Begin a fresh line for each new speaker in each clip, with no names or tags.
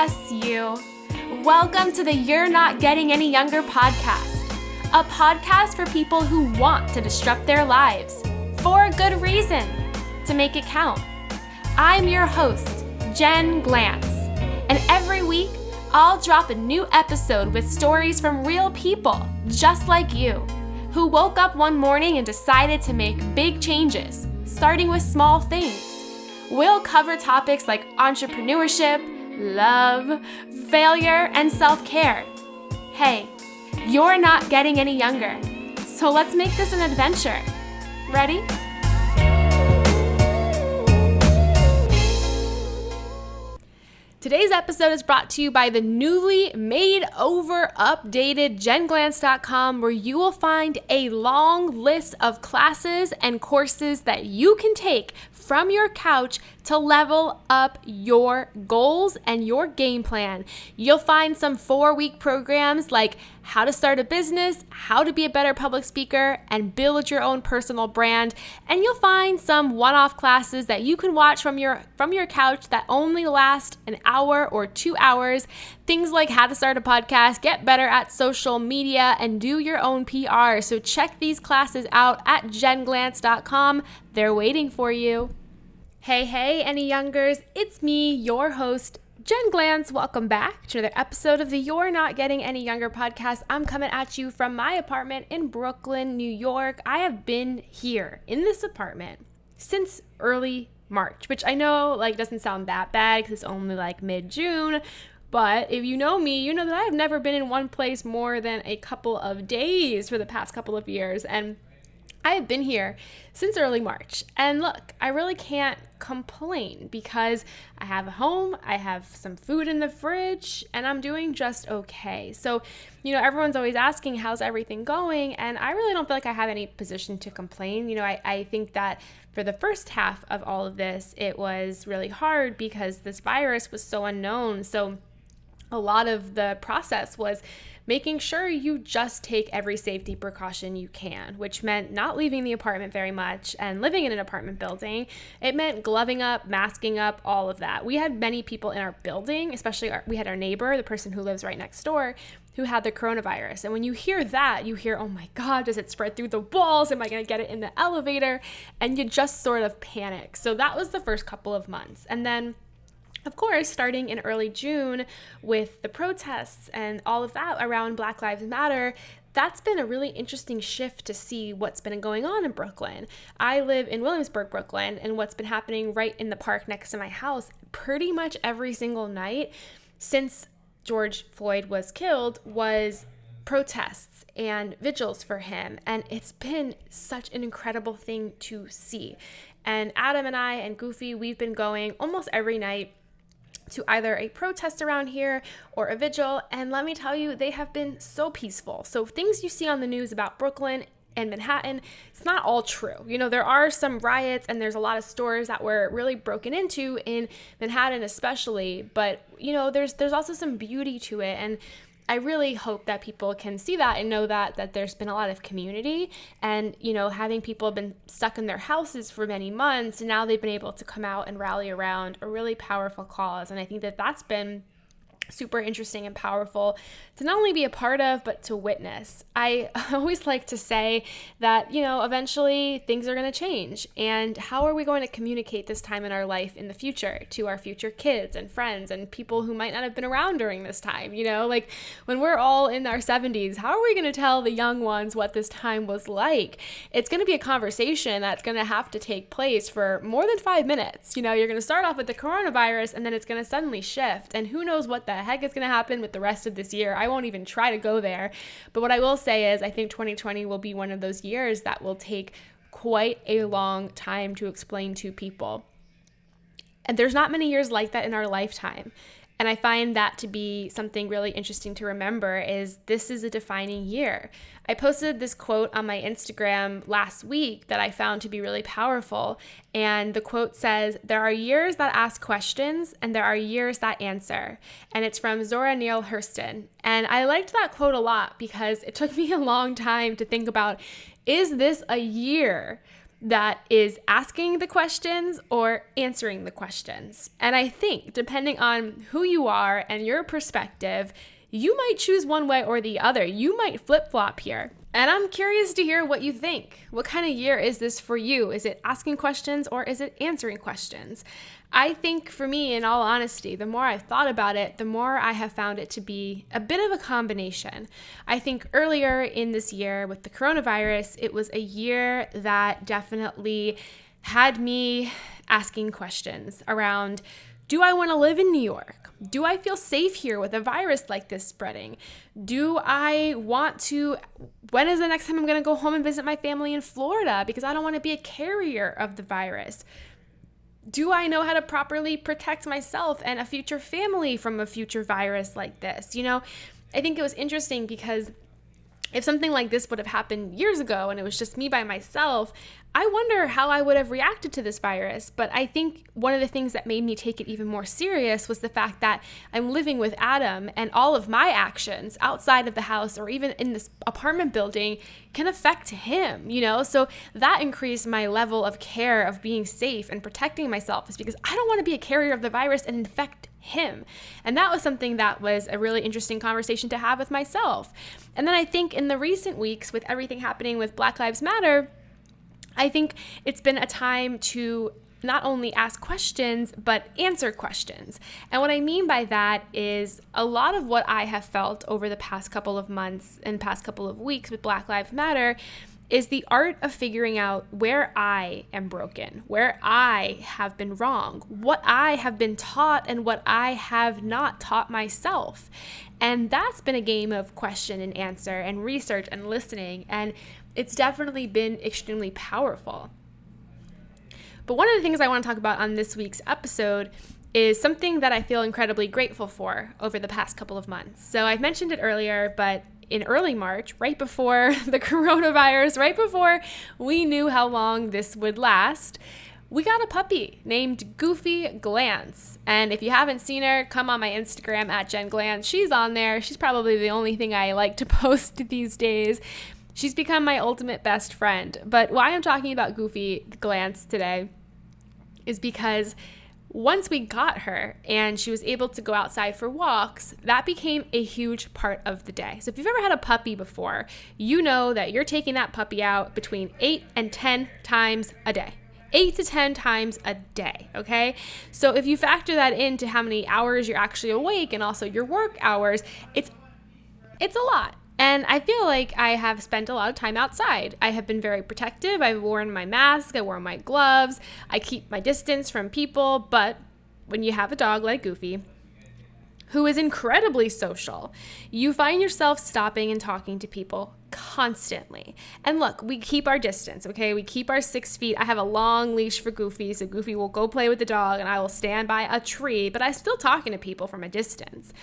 Yes, you. Welcome to the You're Not Getting Any Younger podcast, a podcast for people who want to disrupt their lives for a good reason, to make it count. I'm your host, Jen Glantz, and every week I'll drop a new episode with stories from real people just like you, who woke up one morning and decided to make big changes, starting with small things. We'll cover topics like entrepreneurship, love, failure, and self-care. Hey, you're not getting any younger, so let's make this an adventure. Ready? Today's episode is brought to you by the newly made over updated jenglantz.com, where you will find a long list of classes and courses that you can take from your couch to level up your goals and your game plan. You'll find some 4-week programs like how to start a business, how to be a better public speaker, and build your own personal brand. And you'll find some one-off classes that you can watch from your couch that only last an hour or 2 hours. Things like how to start a podcast, get better at social media, and do your own PR. So check these classes out at jenglantz.com. They're waiting for you. Hey, any youngers, it's me, your host, Jen Glantz. Welcome back to another episode of the You're Not Getting Any Younger podcast. I'm coming at you from my apartment in Brooklyn, New York. I have been here in this apartment since early March, which I know doesn't sound that bad because it's only mid-June. But if you know me, you know that I have never been in one place more than a couple of days for the past couple of years. And I have been here since early March. And look, I really can't complain because I have a home, I have some food in the fridge, and I'm doing just okay. So, everyone's always asking, how's everything going? And I really don't feel like I have any position to complain. I think that for the first half of all of this, it was really hard because this virus was so unknown. So a lot of the process was making sure you just take every safety precaution you can, which meant not leaving the apartment very much and living in an apartment building. It meant gloving up, masking up, all of that. We had many people in our building, especially we had our neighbor, the person who lives right next door, who had the coronavirus. And when you hear that, you hear, oh my God, does it spread through the walls? Am I going to get it in the elevator? And you just sort of panic. So that was the first couple of months. And then of course, starting in early June with the protests and all of that around Black Lives Matter, that's been a really interesting shift to see what's been going on in Brooklyn. I live in Williamsburg, Brooklyn, and what's been happening right in the park next to my house pretty much every single night since George Floyd was killed was protests and vigils for him. And it's been such an incredible thing to see. And Adam and I and Goofy, we've been going almost every night to either a protest around here or a vigil, and let me tell you, they have been so peaceful. So things you see on the news about Brooklyn and Manhattan, it's not all true. There are some riots and there's a lot of stores that were really broken into in Manhattan especially, but there's also some beauty to it, and I really hope that people can see that and know that there's been a lot of community, and having people have been stuck in their houses for many months, and now they've been able to come out and rally around a really powerful cause. And I think that that's been super interesting and powerful to not only be a part of, but to witness. I always like to say that, eventually things are going to change. And how are we going to communicate this time in our life in the future to our future kids and friends and people who might not have been around during this time? When we're all in our 70s, how are we going to tell the young ones what this time was like? It's going to be a conversation that's going to have to take place for more than 5 minutes. You're going to start off with the coronavirus, and then it's going to suddenly shift. And who knows what the heck is going to happen with the rest of this year. I won't even try to go there. But what I will say is I think 2020 will be one of those years that will take quite a long time to explain to people. And there's not many years like that in our lifetime. And I find that to be something really interesting to remember is this is a defining year. I posted this quote on my Instagram last week that I found to be really powerful. And the quote says, "There are years that ask questions and there are years that answer." And it's from Zora Neale Hurston. And I liked that quote a lot because it took me a long time to think about, is this a year that is asking the questions or answering the questions. And I think depending on who you are and your perspective, you might choose one way or the other. You might flip-flop here. And I'm curious to hear what you think. What kind of year is this for you? Is it asking questions or is it answering questions? I think for me, in all honesty, the more I've thought about it, the more I have found it to be a bit of a combination. I think earlier in this year with the coronavirus, it was a year that definitely had me asking questions around, do I want to live in New York? Do I feel safe here with a virus like this spreading? Do I want to, when is the next time I'm going to go home and visit my family in Florida because I don't want to be a carrier of the virus? Do I know how to properly protect myself and a future family from a future virus like this? You know, I think it was interesting because if something like this would have happened years ago and it was just me by myself, I wonder how I would have reacted to this virus. But I think one of the things that made me take it even more serious was the fact that I'm living with Adam and all of my actions outside of the house or even in this apartment building can affect him, you know? So that increased my level of care of being safe and protecting myself, is because I don't want to be a carrier of the virus and infect him. And that was something that was a really interesting conversation to have with myself. And then I think in the recent weeks, with everything happening with Black Lives Matter, I think it's been a time to not only ask questions, but answer questions. And what I mean by that is a lot of what I have felt over the past couple of months and past couple of weeks with Black Lives Matter is the art of figuring out where I am broken, where I have been wrong, what I have been taught and what I have not taught myself. And that's been a game of question and answer and research and listening. And it's definitely been extremely powerful. But one of the things I want to talk about on this week's episode is something that I feel incredibly grateful for over the past couple of months. So I've mentioned it earlier, but in early March, right before the coronavirus, right before we knew how long this would last, we got a puppy named Goofy Glantz. And if you haven't seen her, come on my Instagram at Jen Glantz. She's on there. She's probably the only thing I like to post these days. She's become my ultimate best friend. But why I'm talking about Goofy Glantz today is because once we got her and she was able to go outside for walks, that became a huge part of the day. So if you've ever had a puppy before, you know that you're taking that puppy out between 8 and 10 times a day. 8 to 10 times a day, okay? So if you factor that into how many hours you're actually awake and also your work hours, it's a lot. And I feel like I have spent a lot of time outside. I have been very protective. I've worn my mask. I wore my gloves. I keep my distance from people. But when you have a dog like Goofy, who is incredibly social, you find yourself stopping and talking to people constantly. And look, we keep our distance, okay? We keep our 6 feet. I have a long leash for Goofy, so Goofy will go play with the dog and I will stand by a tree, but I'm still talking to people from a distance.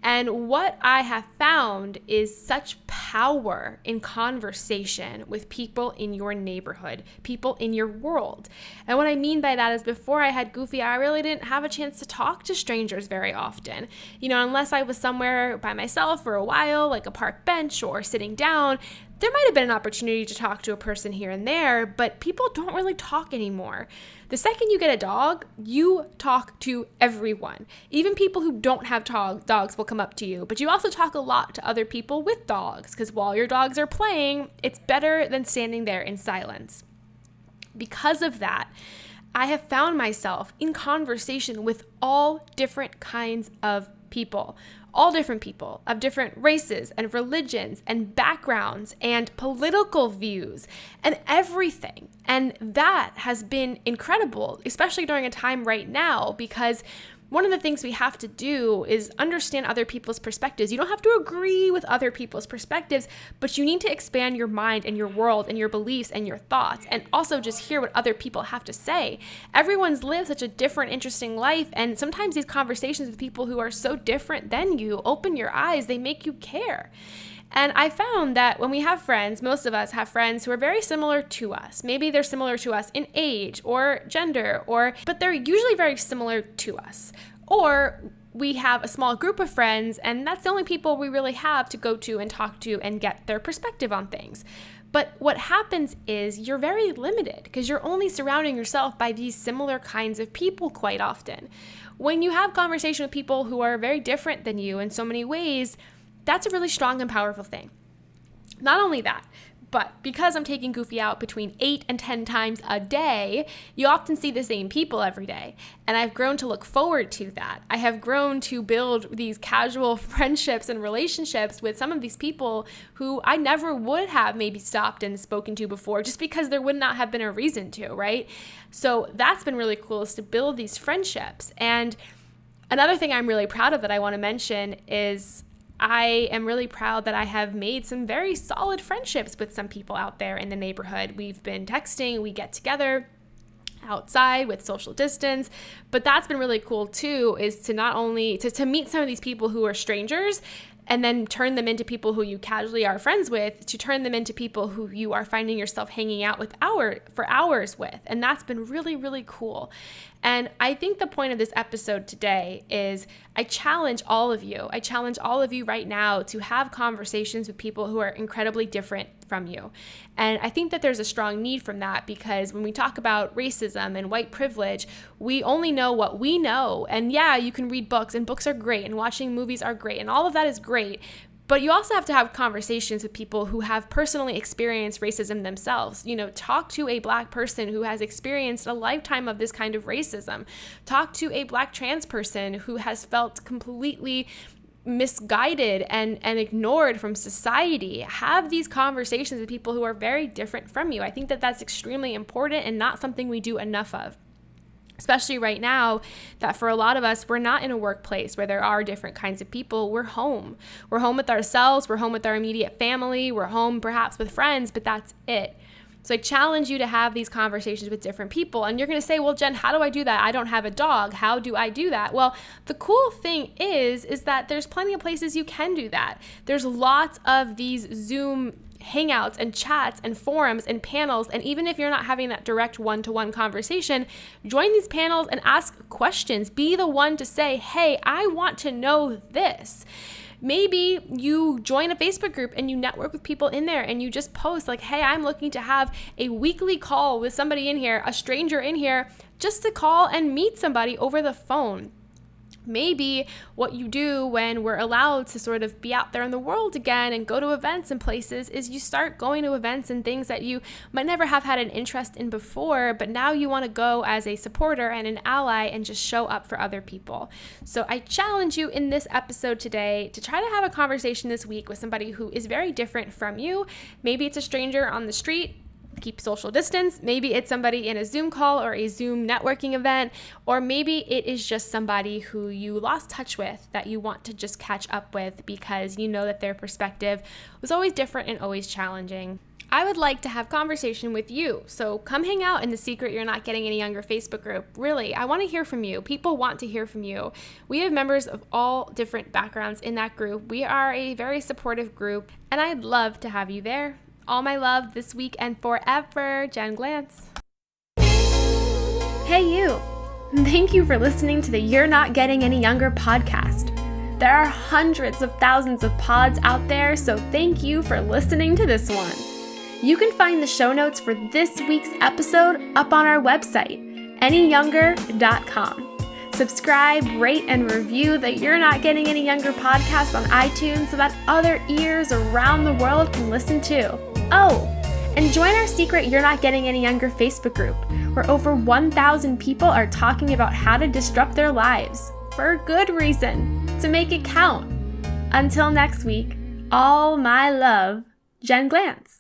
And what I have found is such power in conversation with people in your neighborhood, people in your world. And what I mean by that is before I had Goofy, I really didn't have a chance to talk to strangers very often. You know, unless I was somewhere by myself for a while, like a park bench or sitting down, there might have been an opportunity to talk to a person here and there, but people don't really talk anymore. The second you get a dog, you talk to everyone. Even people who don't have dogs will come up to you, but you also talk a lot to other people with dogs, because while your dogs are playing, it's better than standing there in silence. Because of that, I have found myself in conversation with all different kinds of people. All different people of different races and religions and backgrounds and political views and everything. And that has been incredible, especially during a time right now, because one of the things we have to do is understand other people's perspectives. You don't have to agree with other people's perspectives, but you need to expand your mind and your world and your beliefs and your thoughts, and also just hear what other people have to say. Everyone's lived such a different, interesting life, and sometimes these conversations with people who are so different than you open your eyes. They make you care. And I found that when we have friends, most of us have friends who are very similar to us. Maybe they're similar to us in age or gender, but they're usually very similar to us. Or we have a small group of friends, and that's the only people we really have to go to and talk to and get their perspective on things. But what happens is you're very limited because you're only surrounding yourself by these similar kinds of people quite often. When you have conversation with people who are very different than you in so many ways, that's a really strong and powerful thing. Not only that, but because I'm taking Goofy out between 8 and 10 times a day, you often see the same people every day. And I've grown to look forward to that. I have grown to build these casual friendships and relationships with some of these people who I never would have maybe stopped and spoken to before, just because there would not have been a reason to, right? So that's been really cool, is to build these friendships. And another thing I'm really proud of that I want to mention is I am really proud that I have made some very solid friendships with some people out there in the neighborhood. We've been texting, we get together outside with social distance, but that's been really cool too, is to not only to meet some of these people who are strangers and then turn them into people who you casually are friends with, to turn them into people who you are finding yourself hanging out with for hours with. And that's been really, really cool. And I think the point of this episode today is I challenge all of you right now to have conversations with people who are incredibly different from you. And I think that there's a strong need from that, because when we talk about racism and white privilege, we only know what we know. And yeah, you can read books, and books are great, and watching movies are great, and all of that is great. But you also have to have conversations with people who have personally experienced racism themselves. Talk to a Black person who has experienced a lifetime of this kind of racism. Talk to a Black trans person who has felt completely misguided and ignored from society. Have these conversations with people who are very different from you. I think that that's extremely important and not something we do enough of. Especially right now, that for a lot of us, we're not in a workplace where there are different kinds of people. We're home. We're home with ourselves. We're home with our immediate family. We're home perhaps with friends, but that's it. So I challenge you to have these conversations with different people. And you're going to say, well, Jen, how do I do that? I don't have a dog. How do I do that? Well, the cool thing is that there's plenty of places you can do that. There's lots of these Zoom hangouts and chats and forums and panels. And even if you're not having that direct one-to-one conversation, join these panels and ask questions. Be the one to say, hey, I want to know this. Maybe you join a Facebook group and you network with people in there and you just post like, hey, I'm looking to have a weekly call with somebody in here, a stranger in here, just to call and meet somebody over the phone. Maybe what you do when we're allowed to sort of be out there in the world again and go to events and places is you start going to events and things that you might never have had an interest in before, but now you want to go as a supporter and an ally and just show up for other people. So I challenge you in this episode today to try to have a conversation this week with somebody who is very different from you. Maybe it's a stranger on the street. Keep social distance. Maybe it's somebody in a Zoom call or a Zoom networking event, or maybe it is just somebody who you lost touch with that you want to just catch up with because you know that their perspective was always different and always challenging. I would like to have conversation with you, so come hang out in the Secret You're Not Getting Any Younger Facebook group. Really, I want to hear from you. People want to hear from you. We have members of all different backgrounds in that group. We are a very supportive group, and I'd love to have you there. All my love this week and forever, Jen Glantz. Hey you! Thank you for listening to the You're Not Getting Any Younger podcast. There are hundreds of thousands of pods out there, so thank you for listening to this one. You can find the show notes for this week's episode up on our website, anyyounger.com. Subscribe, rate, and review the You're Not Getting Any Younger podcast on iTunes so that other ears around the world can listen too. Oh, and join our secret You're Not Getting Any Younger Facebook group, where over 1,000 people are talking about how to disrupt their lives, for a good reason, to make it count. Until next week, all my love, Jen Glantz.